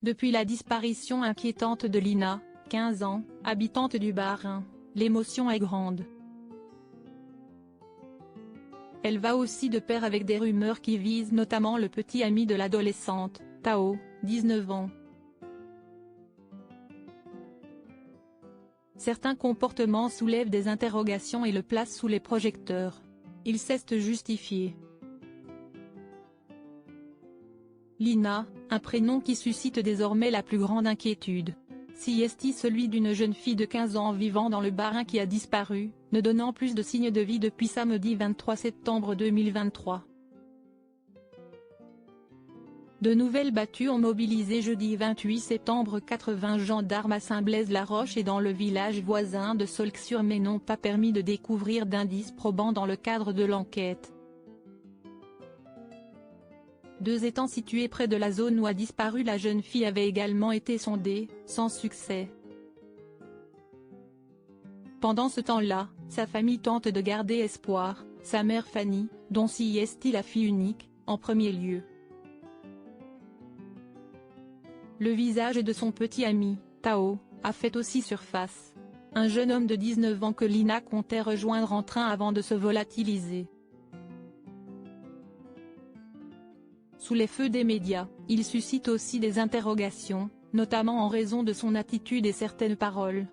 Depuis la disparition inquiétante de Lina, 15 ans, habitante du Bas-Rhin, l'émotion est grande. Elle va aussi de pair avec des rumeurs qui visent notamment le petit ami de l'adolescente, Tao, 19 ans. Certains comportements soulèvent des interrogations et le placent sous les projecteurs. Il cesse de justifier. Lina, un prénom qui suscite désormais la plus grande inquiétude. Si est-il celui d'une jeune fille de 15 ans vivant dans le Bas-Rhin qui a disparu, ne donnant plus de signes de vie depuis samedi 23 septembre 2023. De nouvelles battues ont mobilisé jeudi 28 septembre 80 gendarmes à Saint-Blaise-la-Roche et dans le village voisin de Saulx mais n'ont pas permis de découvrir d'indices probants dans le cadre de l'enquête. Deux étangs situés près de la zone où a disparu la jeune fille avaient également été sondés, sans succès. Pendant ce temps-là, sa famille tente de garder espoir, sa mère Fanny, dont si est la fille unique, en premier lieu. Le visage de son petit ami, Tao, a fait aussi surface. Un jeune homme de 19 ans que Lina comptait rejoindre en train avant de se volatiliser. Sous les feux des médias, il suscite aussi des interrogations, notamment en raison de son attitude et certaines paroles.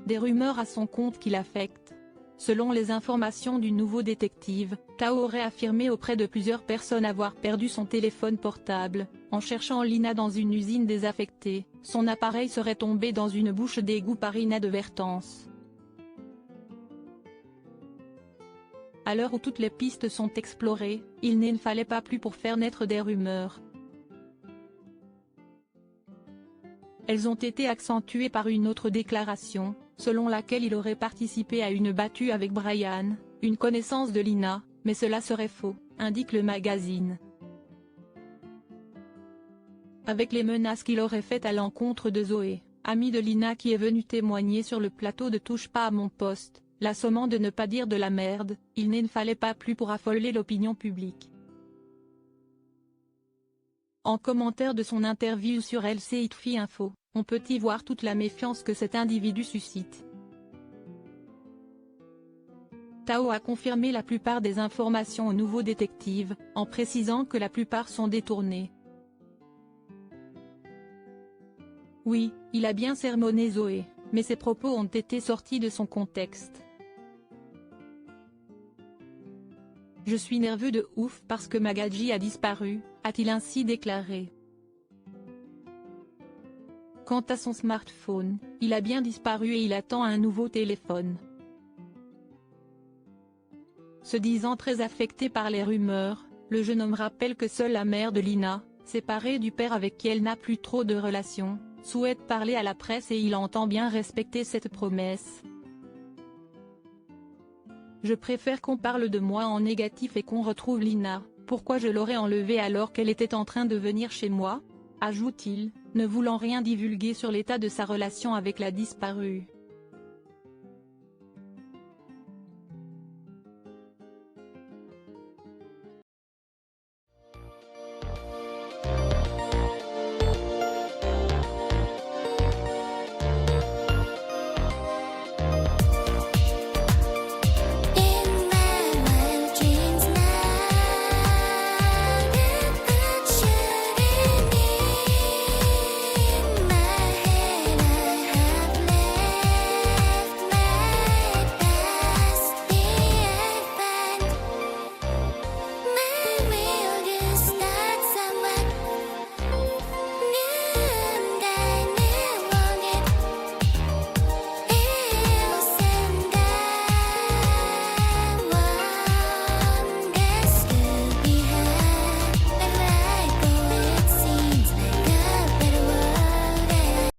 Des rumeurs à son compte qui l'affectent. Selon les informations du nouveau détective, Tao aurait affirmé auprès de plusieurs personnes avoir perdu son téléphone portable. En cherchant Lina dans une usine désaffectée, son appareil serait tombé dans une bouche d'égout par inadvertance. À l'heure où toutes les pistes sont explorées, il ne fallait pas plus pour faire naître des rumeurs. Elles ont été accentuées par une autre déclaration, selon laquelle il aurait participé à une battue avec Brian, une connaissance de Lina, mais cela serait faux, indique le magazine. Avec les menaces qu'il aurait faites à l'encontre de Zoé, amie de Lina qui est venue témoigner sur le plateau de Touche pas à mon poste, l'assommant de ne pas dire de la merde, il ne fallait pas plus pour affoler l'opinion publique. En commentaire de son interview sur LCI Info, on peut y voir toute la méfiance que cet individu suscite. Tao a confirmé la plupart des informations au nouveau détective, en précisant que la plupart sont détournées. Oui, il a bien sermonné Zoé, mais ses propos ont été sortis de son contexte. Je suis nerveux de ouf parce que Magadji a disparu, a-t-il ainsi déclaré. Quant à son smartphone, il a bien disparu et il attend un nouveau téléphone. Se disant très affecté par les rumeurs, le jeune homme rappelle que seule la mère de Lina, séparée du père avec qui elle n'a plus trop de relations, souhaite parler à la presse et il entend bien respecter cette promesse. Je préfère qu'on parle de moi en négatif et qu'on retrouve Lina, pourquoi je l'aurais enlevée alors qu'elle était en train de venir chez moi ? Ajoute-t-il, ne voulant rien divulguer sur l'état de sa relation avec la disparue.